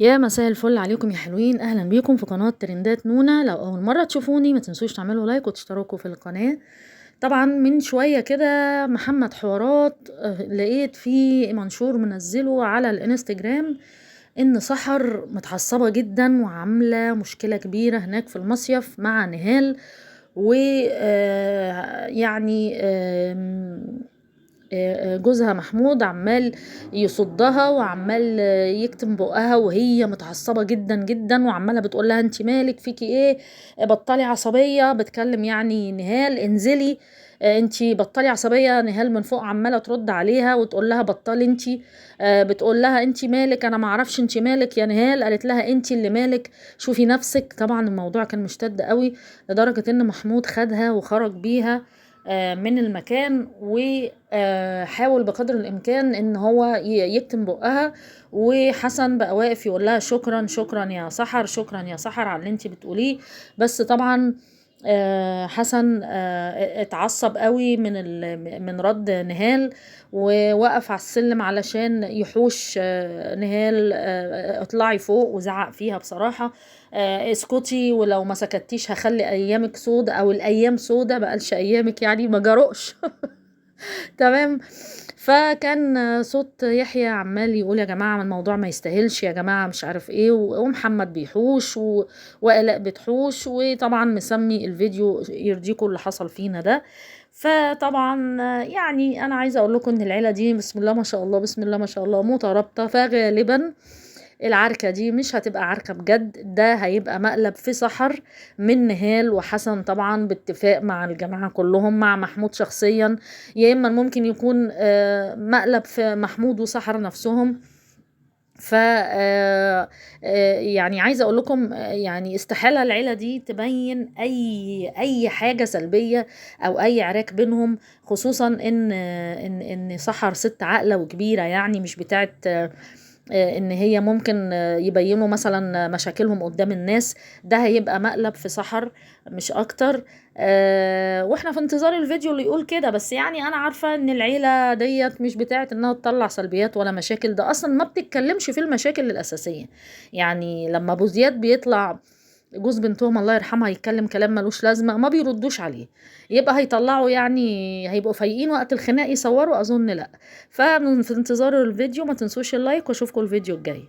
يا مساء الفل عليكم يا حلوين، اهلا بيكم في قناة ترندات نونا. لو اول مرة تشوفوني ما تنسوش تعملوا لايك وتشتركوا في القناة. طبعا من شوية كده محمد حوارات لقيت في منشور منزله على الانستجرام ان سحر متعصبة جدا وعاملة مشكلة كبيرة هناك في المصيف مع نهال و يعني جوزها محمود عمال يصدها وعمال يكتم بقها وهي متعصبة جدا جدا وعمالة بتقول لها انت مالك فيكي ايه، بطلي عصبية. بتكلم يعني نهال انزلي، انت بطلي عصبية. نهال من فوق عمالة ترد عليها وتقول لها بطلي انت. بتقول لها انت مالك، انا معرفش انت مالك يا نهال. قالت لها انت اللي مالك، شوفي نفسك. طبعا الموضوع كان مشتد قوي لدرجة ان محمود خدها وخرج بيها من المكان، وحاول بقدر الامكان ان هو يكتم بقها. وحسن بقى واقف يقول لها شكرا شكرا يا سحر، شكرا يا سحر على اللي انت بتقوليه. بس طبعا حسن اتعصب قوي من رد نهال، ووقف على السلم علشان يحوش نهال اطلعي فوق، وزعق فيها بصراحة. اسكتي، ولو ما سكتيش هخلي ايامك سودة، او الايام سودة، بقالش ايامك يعني ما جرؤش. تمام. فكان صوت يحيى عمال يقول يا جماعة الموضوع ما يستاهلش، يا جماعة مش عارف ايه، ومحمد بيحوش وآلاء بتحوش، وطبعا مسمي الفيديو يرضيكم اللي حصل فينا ده. فطبعا يعني انا عايزة اقول لكم ان العيلة دي بسم الله ما شاء الله، بسم الله ما شاء الله مترابطة. فغالبا العركة دي مش هتبقى عركة بجد، ده هيبقى مقلب في سحر من نهال وحسن، طبعا باتفاق مع الجماعة كلهم، مع محمود شخصيا. يا إما ممكن يكون مقلب في محمود وسحر نفسهم. ف يعني عايزه اقول لكم يعني استحاله العيله دي تبين اي حاجه سلبيه او اي عراك بينهم، خصوصا ان سحر ست عاقله وكبيره، يعني مش بتاعت ان هي ممكن يبينوا مثلا مشاكلهم قدام الناس. ده هيبقى مقلب في سحر مش اكتر. واحنا في انتظار الفيديو اللي يقول كده. بس يعني انا عارفة ان العيلة ديت مش بتاعت انها تطلع سلبيات ولا مشاكل، ده اصلا ما بتتكلمش في المشاكل الاساسية. يعني لما ابو زياد بيطلع جوز بنتهم الله يرحمها يتكلم كلام ملوش لازمة ما بيردوش عليه. يبقى هيطلعوا يعني هيبقوا فايقين وقت الخناق يصوروا؟ اظن لا. فمن في انتظار الفيديو ما تنسوش اللايك، واشوفكم الفيديو الجاي.